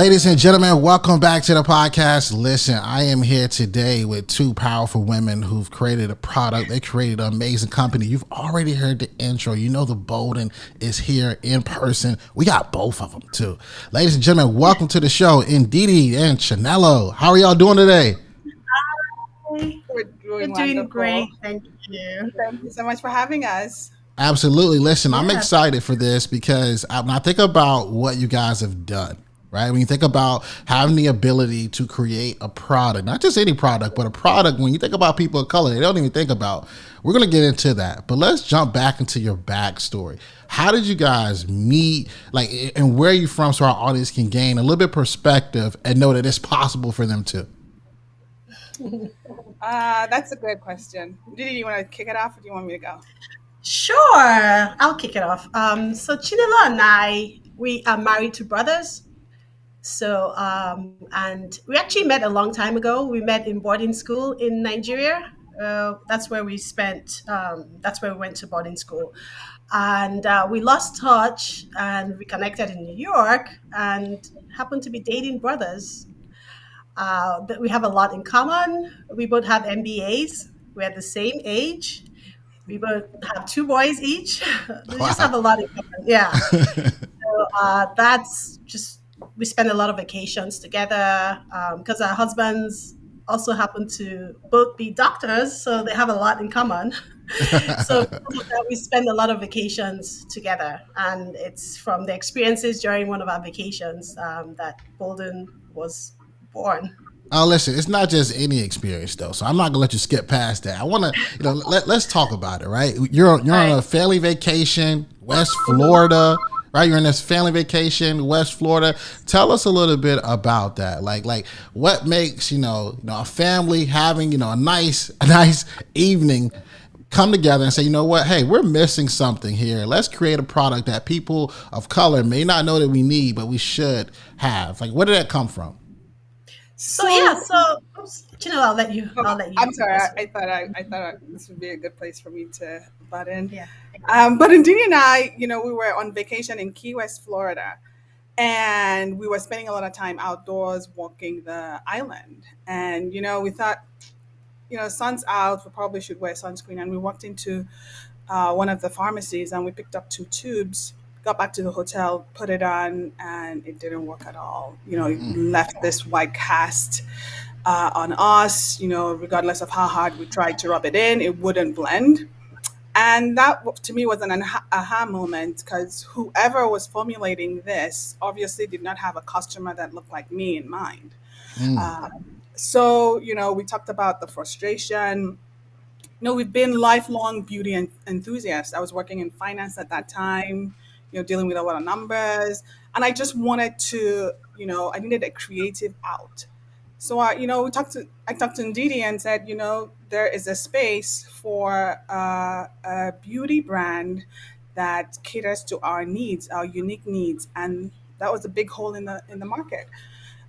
Ladies and gentlemen, welcome back to the podcast. Listen, I am here today with two powerful women who've created a product. They created an amazing company. You've already heard the intro. You know the Bolden is here in person. We got both of them too. Ladies and gentlemen, welcome to the show, Ndidi and Chinelo. How are y'all doing today? Hi. We're We're doing doing great. wonderful. Thank you. Thank you so much for having us. Absolutely. Listen, I'm Yeah. excited for this because when I think about what you guys have done, right? When you think about having the ability to create a product, not just any product, but a product, when you think about people of color, they don't even think about. We're going to get into that. But let's jump back into your backstory. How did you guys meet? Like, and where are you from so our audience can gain a little bit of perspective and know that it's possible for them too? That's a good question. Didi, you want to kick it off or do you want me to go? Sure. I'll kick it off. So Chinelo and I, we are married to brothers. And we actually met a long time ago. We met in boarding school in Nigeria. That's where we spent. That's where we went to boarding school, and we lost touch and reconnected in New York, and happened to be dating brothers. But we have a lot in common. We both have MBAs. We're the same age. We both have two boys each. We just have Wow. a lot in common. Yeah. So that's just, we spend a lot of vacations together because our husbands also happen to both be doctors. So they have a lot in common. So because of that, we spend a lot of vacations together. And it's from the experiences during one of our vacations that Bolden was born. Oh, listen, it's not just any experience though, so I'm not gonna let you skip past that. I want to, let's talk about it, right? You're on Right. a family vacation, West Florida, right? You're in this family vacation, West Florida. Tell us a little bit about that. Like what makes a family having a nice evening come together and say, you know what, hey, we're missing something here. Let's create a product that people of color may not know that we need, but we should have. Like, where did that come from? So yeah, So, oops, I'll let you I'm sorry. go. I thought this would be a good place for me to butt in. Yeah. But Didi and I, we were on vacation in Key West, Florida, and we were spending a lot of time outdoors walking the island. And we thought, sun's out, we probably should wear sunscreen. And we walked into one of the pharmacies and we picked up two tubes, got back to the hotel, put it on, and it didn't work at all. It left this white cast on us, regardless of how hard we tried to rub it in, it wouldn't blend. And that to me was an aha moment because whoever was formulating this obviously did not have a customer that looked like me in mind. Mm. Uh, so, we talked about the frustration. We've been lifelong beauty enthusiasts. I was working in finance at that time, dealing with a lot of numbers. And I just wanted to, I needed a creative out. So, I talked to Ndidi and said, there is a space for a beauty brand that caters to our needs, our unique needs. And that was a big hole in the market.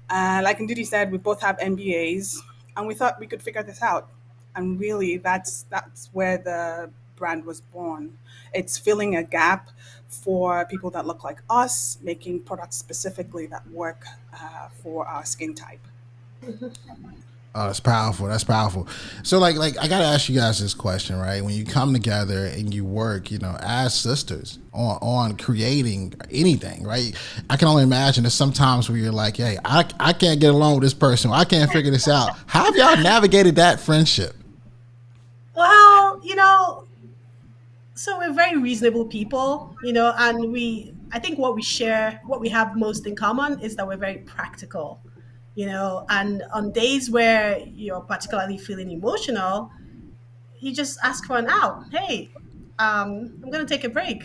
Like Ndidi said, we both have MBAs, and we thought we could figure this out. And really, that's where the brand was born. It's filling a gap for people that look like us, making products specifically that work for our skin type. Oh, that's powerful. That's powerful. So, like I gotta ask you guys this question, right? When you come together and you work, as sisters on creating anything, right? I can only imagine there's sometimes where you're like, hey, I can't get along with this person. I can't figure this out. How have y'all navigated that friendship? Well, so we're very reasonable people, and I think what we share, what we have most in common is that we're very practical, and on days where you're particularly feeling emotional, you just ask for an out. Hey, I'm going to take a break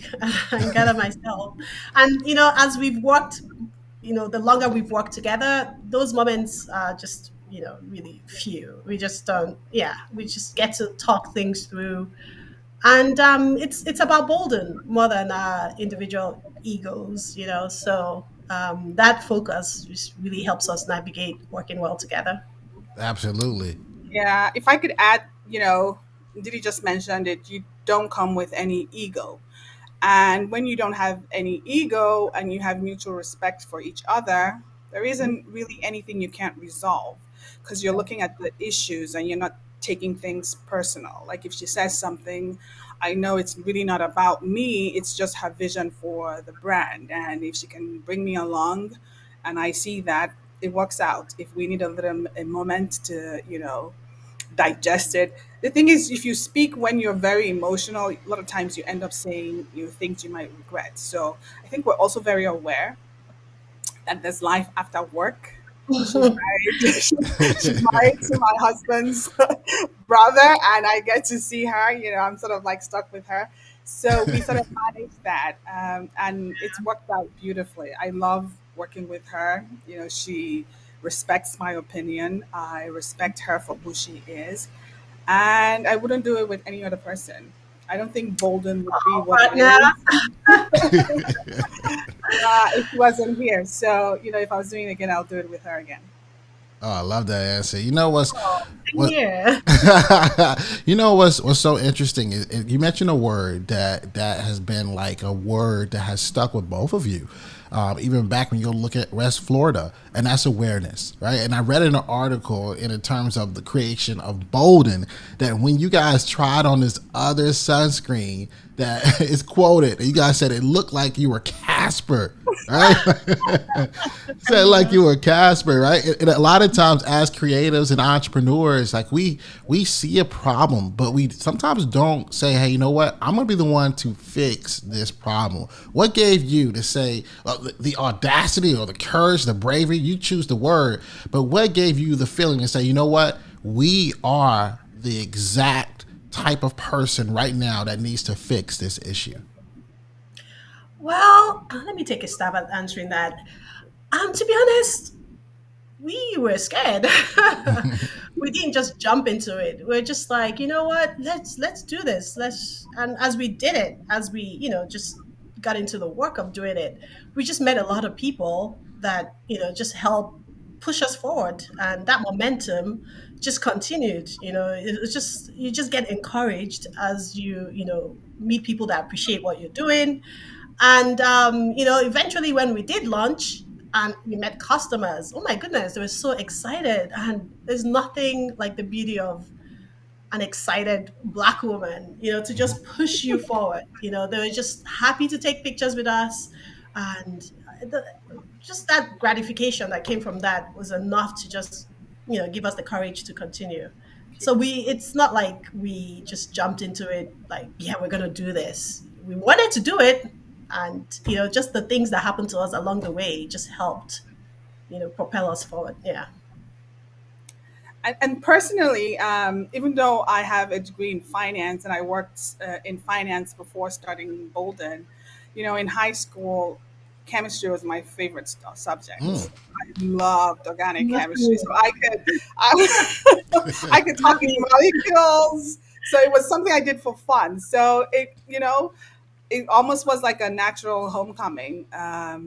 and gather myself. And, as we've worked, the longer we've worked together, those moments are just, really few. We just don't, yeah, we just get to talk things through, and it's about Bolden more than individual egos, So that focus just really helps us navigate working well together. Absolutely. Yeah, if I could add, Didi just mentioned it, you don't come with any ego. And when you don't have any ego and you have mutual respect for each other, There isn't really anything you can't resolve because you're looking at the issues and you're not taking things personal. Like if she says something, I know it's really not about me, it's just her vision for the brand. And if she can bring me along and I see that, it works out. If we need a moment to, digest it. The thing is, if you speak when you're very emotional, a lot of times you end up saying things you might regret. So I think we're also very aware that there's life after work. She's married. She's married to my husband's brother, and I get to see her. I'm sort of like stuck with her. So we sort of manage that, and it's worked out beautifully. I love working with her. She respects my opinion. I respect her for who she is, and I wouldn't do it with any other person. I don't think Bolden would be what it Partner. is if she wasn't here. So, if I was doing it again, I'll do it with her again. Oh, I love that answer. You know what's what Yeah. what's so interesting is you mentioned a word that has been like a word that has stuck with both of you. Even back when you look at West Florida, and that's awareness, right? And I read in an article in terms of the creation of Bolden that when you guys tried on this other sunscreen that is quoted, and you guys said it looked like you were Casper, right? Said like you were Casper, right? And a lot of times, as creatives and entrepreneurs, like we see a problem, but we sometimes don't say, "Hey, you know what? I'm gonna be the one to fix this problem." What gave you to say the audacity or the courage, the bravery? You choose the word, but what gave you the feeling to say, "You know what? We are the exact type of person right now that needs to fix this issue." Well, let me take a stab at answering that. To be honest, we were scared. We didn't just jump into it. We're just like, you know what? Let's do this. And as we did it, as we, just got into the work of doing it, we just met a lot of people that, just helped push us forward, and that momentum just continued. It's just, you just get encouraged as you meet people that appreciate what you're doing. And eventually when we did launch and we met customers, oh my goodness, they were so excited. And there's nothing like the beauty of an excited black woman, to just push you forward. They were just happy to take pictures with us. And the, just that gratification that came from that was enough to just, give us the courage to continue. So it's not like we just jumped into it like, yeah, we're going to do this. We wanted to do it. And, just the things that happened to us along the way just helped, propel us forward. Yeah. And personally, even though I have a degree in finance and I worked in finance before starting Bolden, in high school, chemistry was my favorite Mm. subject. I loved organic chemistry, so I could talk in molecules. So it was something I did for fun. So it almost was like a natural homecoming.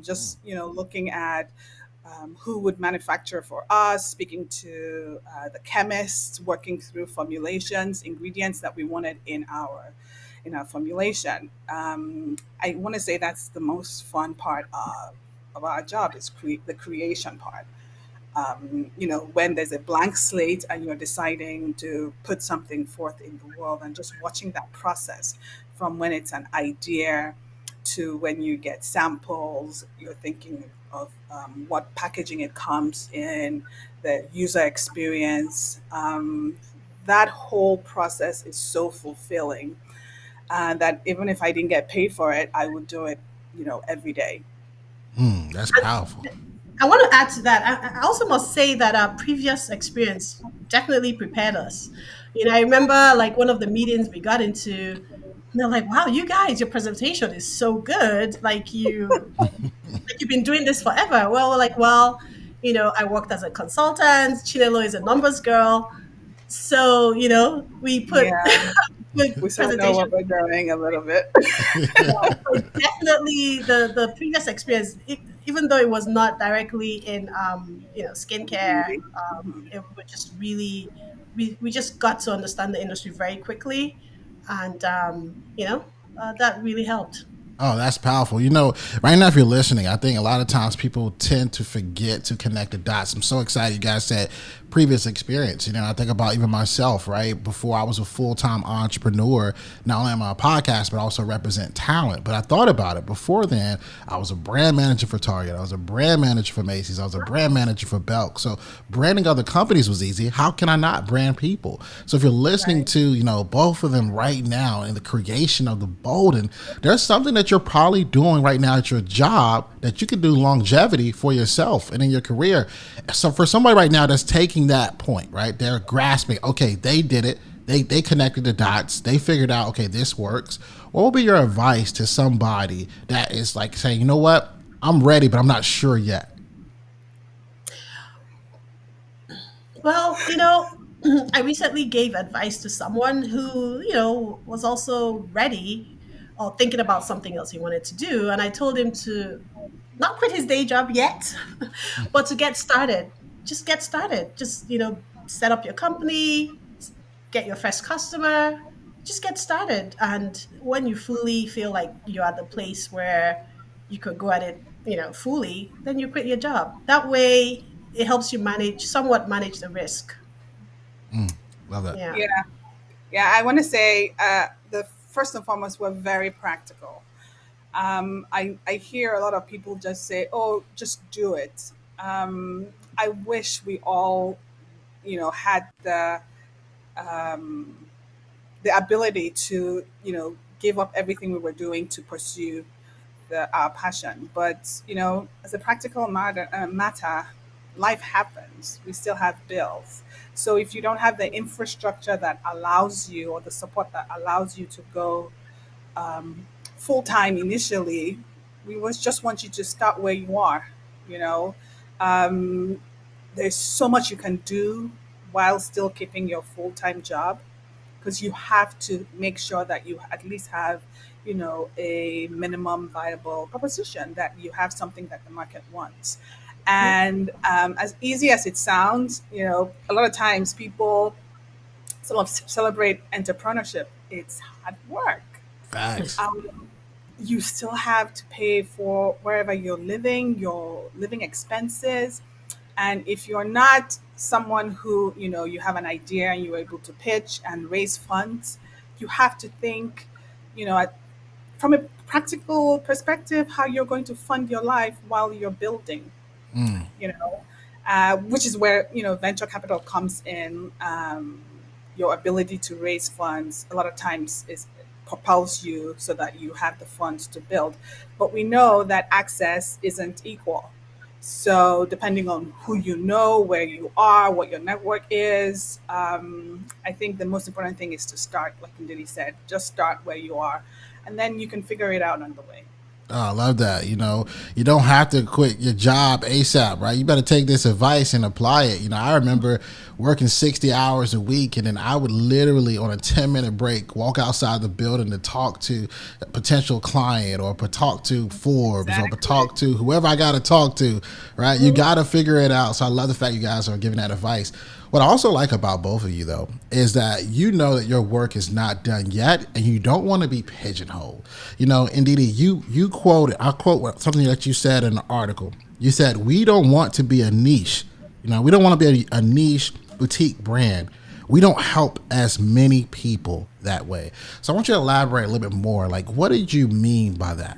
Just looking at who would manufacture for us, speaking to the chemists, working through formulations, ingredients that we wanted in our formulation. I want to say that's the most fun part of our job is the creation part. When there's a blank slate and you're deciding to put something forth in the world and just watching that process from when it's an idea to when you get samples, you're thinking of what packaging it comes in, the user experience. That whole process is so fulfilling that even if I didn't get paid for it, I would do it, every day. Mm, that's powerful. I want to add to that. I also must say that our previous experience definitely prepared us. I remember like one of the meetings we got into, and they're like, "Wow, you guys, your presentation is so good. Like you've been doing this forever." Well, we're like, "Well, I worked as a consultant. Chinelo is a numbers girl, so we put Yeah, good we sort of know presentation." what we're doing a little bit. So definitely the previous experience, even though it was not directly in skincare, it was just really we just got to understand the industry very quickly, and that really helped. Oh, that's powerful. Right now, if you're listening, I think a lot of times people tend to forget to connect the dots. I'm so excited you guys said previous experience. I think about even myself, right? Before I was a full time entrepreneur, not only am I a podcast, but I also represent talent. But I thought about it before then. I was a brand manager for Target. I was a brand manager for Macy's. I was a brand manager for Belk. So branding other companies was easy. How can I not brand people? So if you're listening Right. to, both of them right now in the creation of the Bolden, there's something that you're probably doing right now at your job that you can do longevity for yourself and in your career. So for somebody right now that's taking that point, right, they're grasping, okay, they did it. They connected the dots. They figured out, okay, this works. What will be your advice to somebody that is like saying, you know what, I'm ready, but I'm not sure yet? Well, I recently gave advice to someone who, was also ready or thinking about something else he wanted to do. And I told him to not quit his day job yet, but to get started. Just get started. Just, set up your company, get your first customer, just get started. And when you fully feel like you're at the place where you could go at it, fully, then you quit your job. That way, it helps you somewhat manage the risk. Love that. Yeah. Yeah, yeah. I want to say the first and foremost, we're very practical. I hear a lot of people just say, "Oh, just do it." I wish we all, had the ability to, give up everything we were doing to pursue our passion. But as a practical matter, life happens. We still have bills. So if you don't have the infrastructure that allows you, or the support that allows you to go full time initially, we was just want you to start where you are. You know, um, there's so much you can do while still keeping your full time job, because you have to make sure that you at least have, a minimum viable proposition, that you have something that the market wants. And as easy as it sounds, a lot of times people sort of celebrate entrepreneurship. It's hard work. Facts. You still have to pay for wherever you're living, your living expenses. And if you're not someone who, you have an idea and you're able to pitch and raise funds, you have to think, from a practical perspective, how you're going to fund your life while you're building, which is where, venture capital comes in. Your ability to raise funds a lot of times is propels you so that you have the funds to build. But we know that access isn't equal. So depending on who you know, where you are, what your network is, I think the most important thing is to start, like Ndidi said, just start where you are, and then you can figure it out on the way. Oh, I love that. You don't have to quit your job ASAP, right? You better take this advice and apply it. I remember working 60 hours a week, and then I would literally, on a 10-minute break, walk outside the building to talk to a potential client, or talk to Forbes, or Exactly. talk to whoever I got to talk to, right? You got to figure it out. So I love the fact you guys are giving that advice. What I also like about both of you, though, is that you know that your work is not done yet, and you don't want to be pigeonholed. Indeed, you quoted, I quote something that you said in an article. You said, "We don't want to be a niche. We don't want to be a niche boutique brand. We don't help as many people that way." So I want you to elaborate a little bit more. Like, what did you mean by that?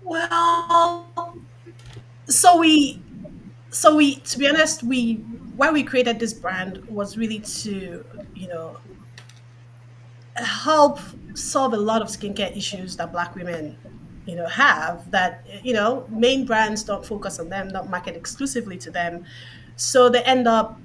Well, so we, to be honest, why we created this brand was really to, help solve a lot of skincare issues that Black women, have, that, main brands don't focus on them, don't market exclusively to them. So they end up,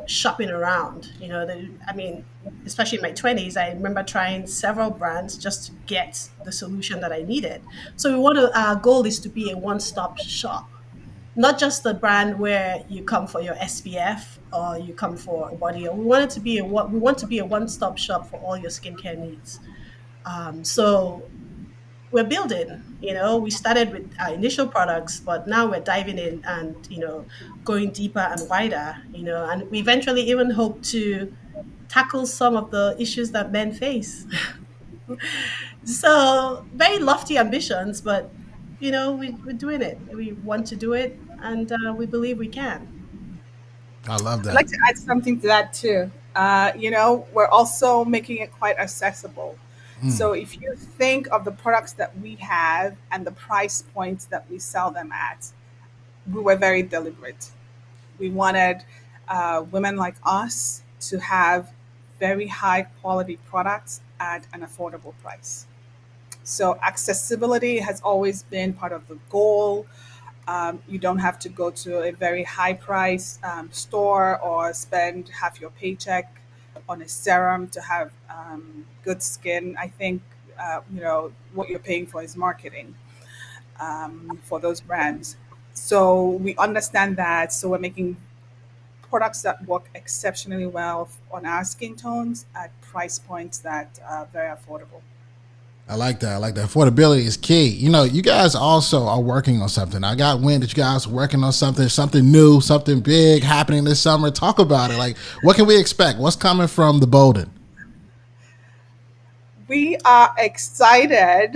shopping around. I mean, especially in my 20s, I remember trying several brands just to get the solution that I needed. So our goal is to be a one-stop shop, not just a brand where you come for your SPF or you come for a body oil. We want to be a one-stop shop for all your skincare needs. So we're building. We started with our initial products, but now we're diving in and going deeper and wider. And we eventually even hope to tackle some of the issues that men face. So very lofty ambitions, but we're doing it. We want to do it, and we believe we can. I love I'd that. like to add something to that too. We're also making it quite accessible. Mm. So if you think of the products that we have and the price points that we sell them at, we were very deliberate. We wanted women like us to have very high quality products at an affordable price. So accessibility has always been part of the goal. You don't have to go to a very high price store or spend half your paycheck on a serum to have good skin. I think what you're paying for is marketing for those brands. So we understand that. So we're making products that work exceptionally well on our skin tones at price points that are very affordable. I like that. I like that. Affordability is key. You guys also are working on something. I got wind that you guys are working on something new, something big happening this summer. Talk about it. Like, what can we expect? What's coming from the Bolden? We are excited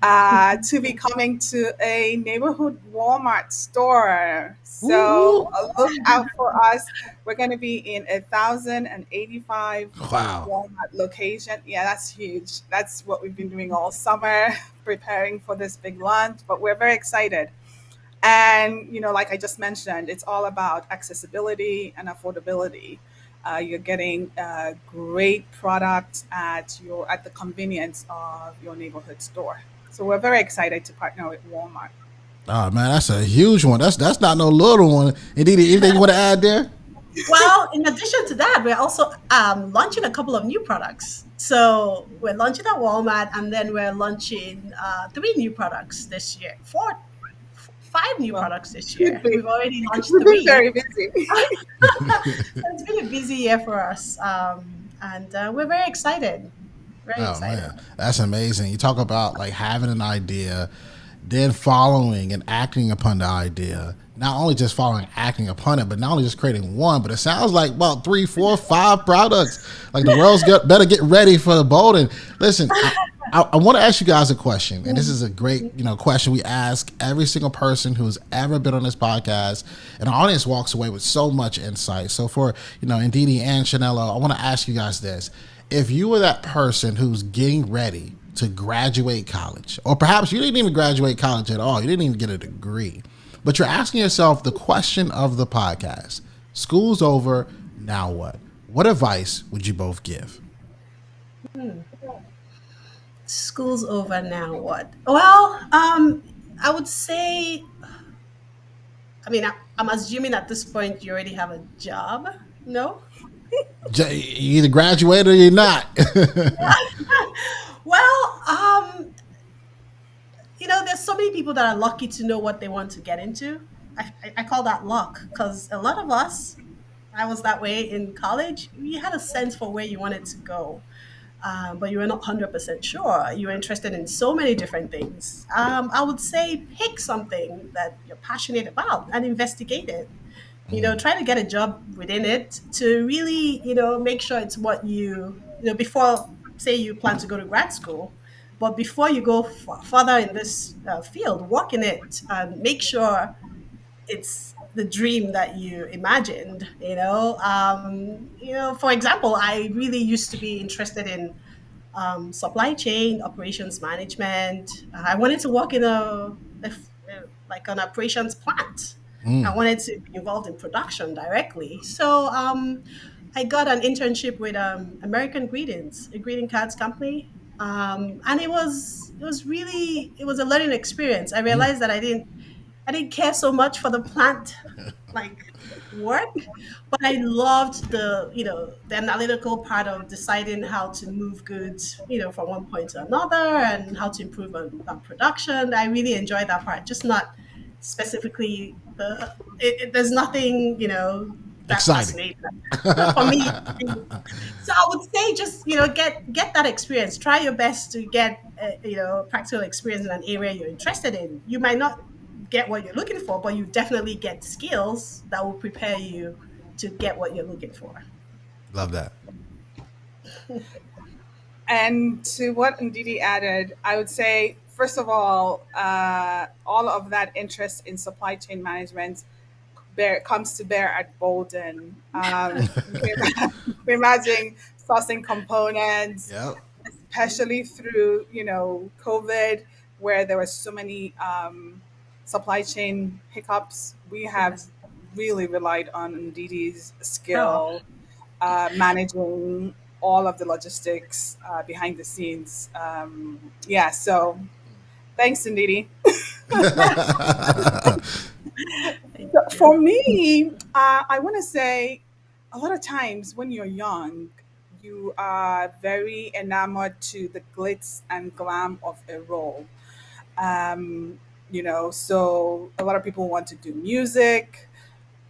to be coming to a neighborhood Walmart store. So Woo-hoo. look out for us. We're going to be in 1,085 Wow. Walmart location. Yeah, that's huge. That's what we've been doing all summer, preparing for this big launch. But we're very excited. And like I just mentioned, it's all about accessibility and affordability. You're getting great product at the convenience of your neighborhood store. So we're very excited to partner with Walmart. Oh man, that's a huge one. That's not no little one. Indeed, anything you want to add there? Well, in addition to that, we're also launching a couple of new products. So we're launching at Walmart, and then we're launching three new products this year. Five new Well, products this could year. be We've already because launched we've been three. very busy. It's been a busy year for us, and we're very excited. Very Oh excited. man, that's amazing. You talk about like having an idea, then following and acting upon the idea. Not only just following, acting upon it, but not only just creating one, but it sounds like about three, four, five products. Like the world's better get ready for the Bolden. Listen, I want to ask you guys a question, and this is a great question we ask every single person who's ever been on this podcast, and our audience walks away with so much insight. So for Ndidi and Chinelo, I want to ask you guys this: if you were that person who's getting ready to graduate college, or perhaps you didn't even graduate college at all, you didn't even get a degree, but you're asking yourself the question of the podcast: school's over, now what? What advice would you both give? School's over now. What? Well, I would say. I mean, I'm assuming at this point you already have a job. No. You either graduate or you're not. Well, there's so many people that are lucky to know what they want to get into. I call that luck because a lot of us, I was that way in college. You had a sense for where you wanted to go, but you were not 100% sure. You were interested in so many different things. I would say pick something that you're passionate about and investigate it. Try to get a job within it to really, make sure it's what before, say you plan to go to grad school, but before you go further in this field, work in it and make sure it's the dream that you imagined. For example, I really used to be interested in supply chain operations management. I wanted to work in like an operations plant. I Mm. wanted to be involved in production directly. So I got an internship with American Greetings, a greeting cards company. And it was a learning experience. I Mm. realized that I didn't care so much for the plant like work, but I loved the analytical part of deciding how to move goods, from one point to another and how to improve on production. I really enjoyed that part, just not specifically there's nothing, that Exciting. fascinating for me. So I would say just get that experience. Try your best to get practical experience in an area you're interested in. You might not get what you're looking for, but you definitely get skills that will prepare you to get what you're looking for. Love that. And to what Ndidi added, I would say, first of all of that interest in supply chain management comes to bear at Bolden. We're managing sourcing components, Yep. especially through COVID, where there were so many supply chain hiccups. We have Yes. really relied on Ndidi's Oh, skill managing all of the logistics behind the scenes. Yeah, so thanks, Ndidi. thank you. For me, I want to say a lot of times when you're young, you are very enamored to the glitz and glam of a role. Um, so a lot of people want to do music,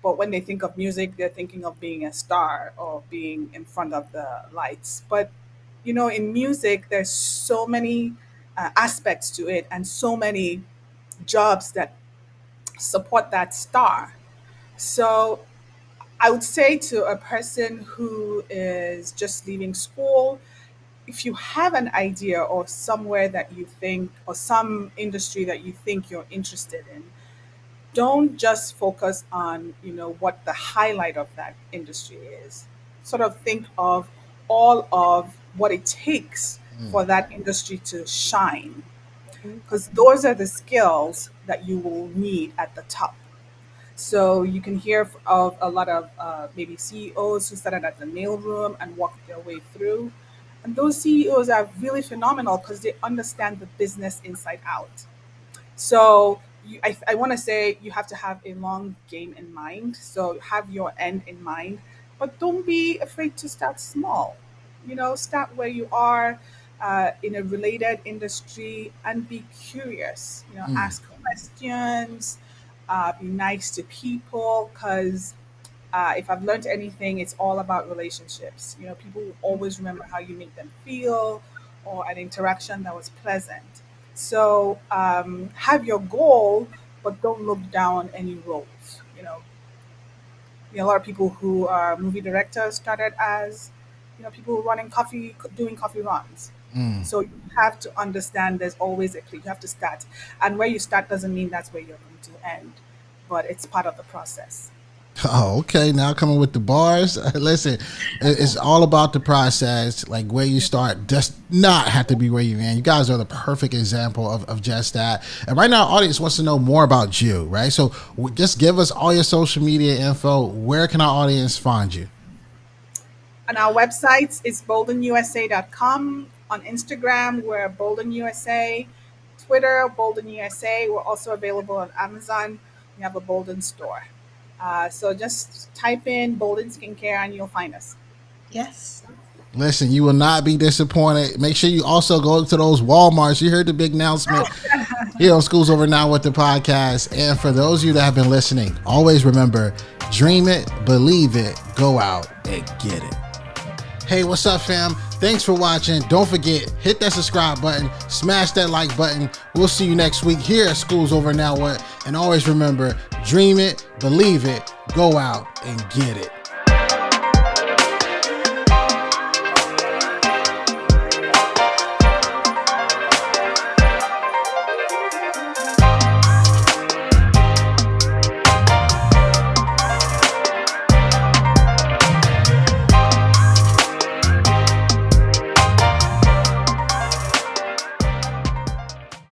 but when they think of music, they're thinking of being a star or being in front of the lights. But in music, there's so many aspects to it and so many jobs that support that star. So I would say to a person who is just leaving school, if you have an idea or somewhere that you think, or some industry that you think you're interested in, don't just focus on what the highlight of that industry is. Sort of think of all of what it takes for that industry to shine, because those are the skills that you will need at the top. So you can hear of a lot of maybe CEOs who started at the mailroom and worked their way through. And those CEOs are really phenomenal because they understand the business inside out. So I want to say you have to have a long game in mind. So have your end in mind, but don't be afraid to start small. Start where you are in a related industry and be curious. Ask questions, be nice to people because if I've learned anything, it's all about relationships. People will always remember how you make them feel or an interaction that was pleasant. So have your goal, but don't look down any roles. A lot of people who are movie directors started as, people running coffee, doing coffee runs. So you have to understand there's always a place. You have to start. And where you start doesn't mean that's where you're going to end, but it's part of the process. Oh, okay. Now coming with the bars. Listen, it's all about the process. Like where you start does not have to be where you end. You guys are the perfect example of just that. And right now, our audience wants to know more about you, right? So just give us all your social media info. Where can our audience find you? And our website is boldenusa.com. On Instagram, we're Bolden USA. Twitter, Bolden USA. We're also available on Amazon. We have a Bolden store. So just type in Bolden Skincare and you'll find us. Yes. Listen, you will not be disappointed. Make sure you also go to those Walmarts. You heard the big announcement here on Schools Over Now with the podcast. And for those of you that have been listening, always remember, dream it, believe it, go out and get it. Hey, what's up, fam? Thanks for watching. Don't forget, hit that subscribe button, smash that like button. We'll see you next week here at Schools Over Now What. And always remember, dream it, believe it, go out and get it.